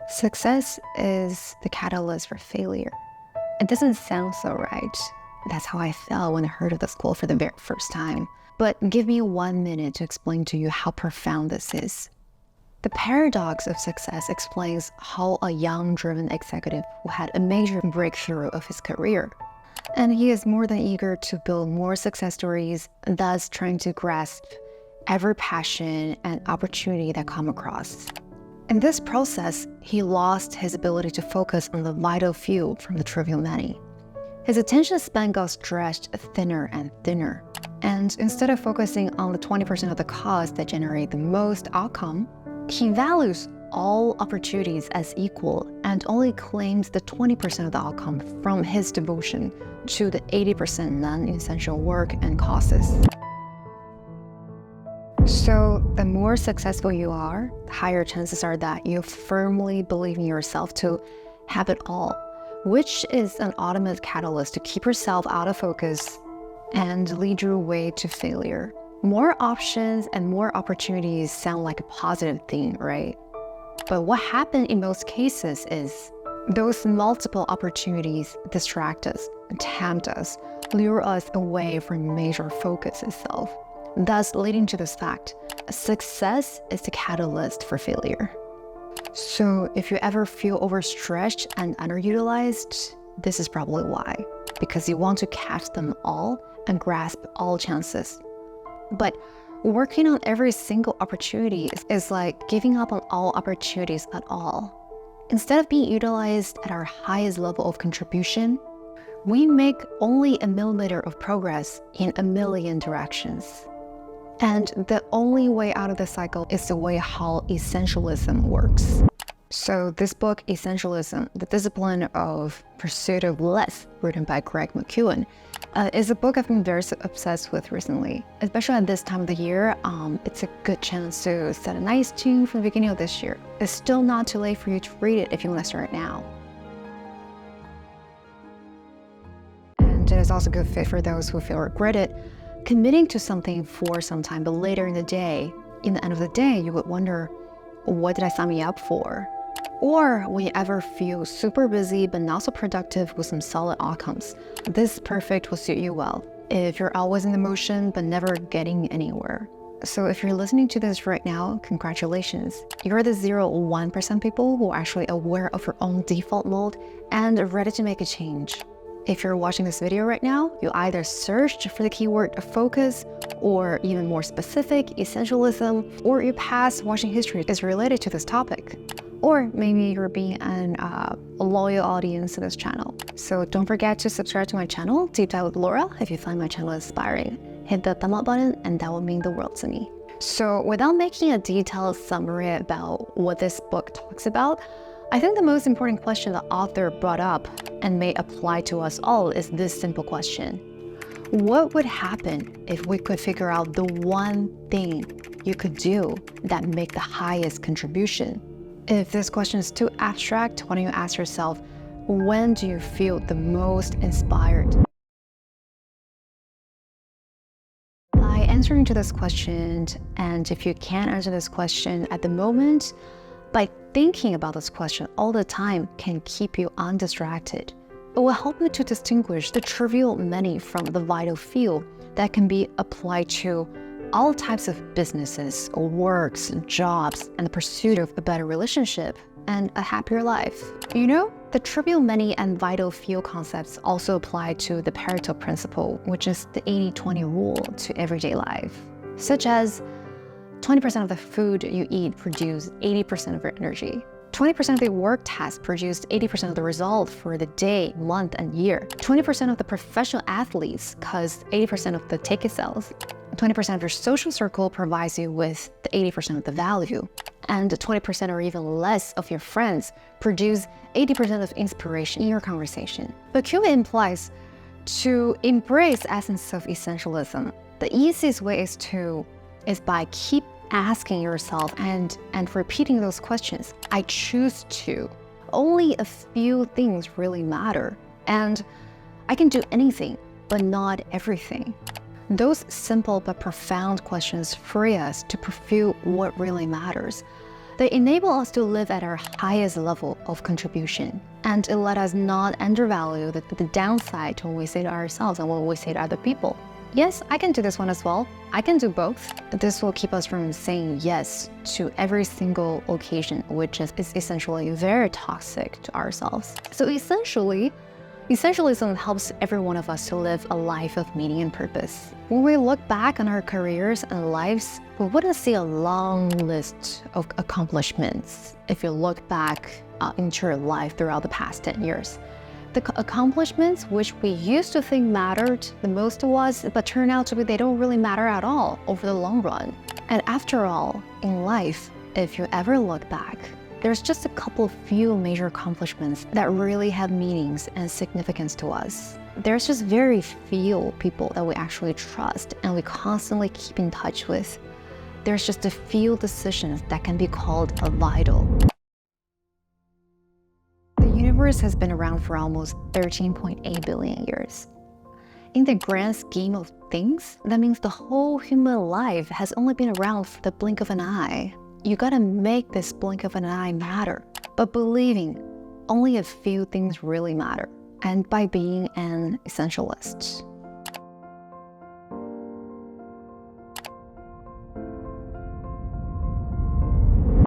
Success is the catalyst for failure. It doesn't sound so right. That's how I felt when I heard of this quote for the very first time. But give me 1 minute to explain to you how profound this is. The paradox of success explains how a young, driven executive who had a major breakthrough of his career, and he is more than eager to build more success stories, thus trying to grasp every passion and opportunity that come across. In this process, he lost his ability to focus on the vital few from the trivial many. His attention span got stretched thinner and thinner, and instead of focusing on the 20% of the cause that generate the most outcome, he values all opportunities as equal and only claims the 20% of the outcome from his devotion to the 80% non-essential work and causes. So the more successful you are, the higher chances are that you firmly believe in yourself to have it all, which is an ultimate catalyst to keep yourself out of focus and lead your way to failure. More options and more opportunities sound like a positive thing, right? But what happens in most cases is those multiple opportunities distract us, tempt us, lure us away from major focus itself, thus leading to this fact: success is the catalyst for failure. So if you ever feel overstretched and underutilized, this is probably why, because you want to catch them all and grasp all chances. But working on every single opportunity is like giving up on all opportunities at all. Instead of being utilized at our highest level of contribution, we make only a millimeter of progress in a million directions. And the only way out of the cycle is the way how essentialism works. So this book, Essentialism, the discipline of pursuit of less, written by Greg Mckeown, is a book I've been very obsessed with recently. Especially at this time of the year, it's a good chance to set a nice tune from the beginning of this year. It's still not too late for you to read it if you want to start now. And it is also a good fit for those who feel regretted committing to something for some time, but later in the day, in the end of the day, you would wonder, what did I sign me up for? Or when you ever feel super busy but not so productive with some solid outcomes, this perfect will suit you well. If you're always in the motion but never getting anywhere. So if you're listening to this right now, congratulations. You're the 0-1% people who are actually aware of your own default mode and ready to make a change. If you're watching this video right now, you either searched for the keyword focus, or even more specific, essentialism, or your past watching history is related to this topic. Or maybe you're being a loyal audience to this channel. So don't forget to subscribe to my channel, Deep Dive with Laura, if you find my channel inspiring. Hit the thumb up button and that will mean the world to me. So without making a detailed summary about what this book talks about, I think the most important question the author brought up and may apply to us all is this simple question: what would happen if we could figure out the one thing you could do that make the highest contribution? If this question is too abstract, why don't you ask yourself, when do you feel the most inspired? By answering to this question, and if you can't answer this question at the moment, by thinking about this question all the time can keep you undistracted. It will help you to distinguish the trivial many from the vital few that can be applied to all types of businesses, works, jobs, and the pursuit of a better relationship and a happier life. You know, the trivial many and vital few concepts also apply to the Pareto principle, which is the 80-20 rule to everyday life, such as 20% of the food you eat produce 80% of your energy. 20% of the work tasks produced 80% of the result for the day, month, and year. 20% of the professional athletes cause 80% of the ticket sales. 20% of your social circle provides you with the 80% of the value. And 20% or even less of your friends produce 80% of inspiration in your conversation. But Mckeown implies to embrace the essence of essentialism, the easiest way is by keep asking yourself and repeating those questions. I choose to. Only a few things really matter. And I can do anything, but not everything. Those simple but profound questions free us to pursue what really matters. They enable us to live at our highest level of contribution, and it let us not undervalue the downside to what we say to ourselves and what we say to other people. Yes, I can do this one as well. I can do both. This will keep us from saying yes to every single occasion, which is essentially very toxic to ourselves. So Essentialism helps every one of us to live a life of meaning and purpose. When we look back on our careers and lives, we wouldn't see a long list of accomplishments if you look back into your life throughout the past 10 years. The accomplishments which we used to think mattered the most to us, but turn out to be they don't really matter at all over the long run. And after all, in life, if you ever look back, there's just a few major accomplishments that really have meanings and significance to us. There's just very few people that we actually trust and we constantly keep in touch with. There's just a few decisions that can be called vital. The universe has been around for almost 13.8 billion years. In the grand scheme of things, that means the whole human life has only been around for the blink of an eye. You gotta make this blink of an eye matter, but believing only a few things really matter, and by being an essentialist.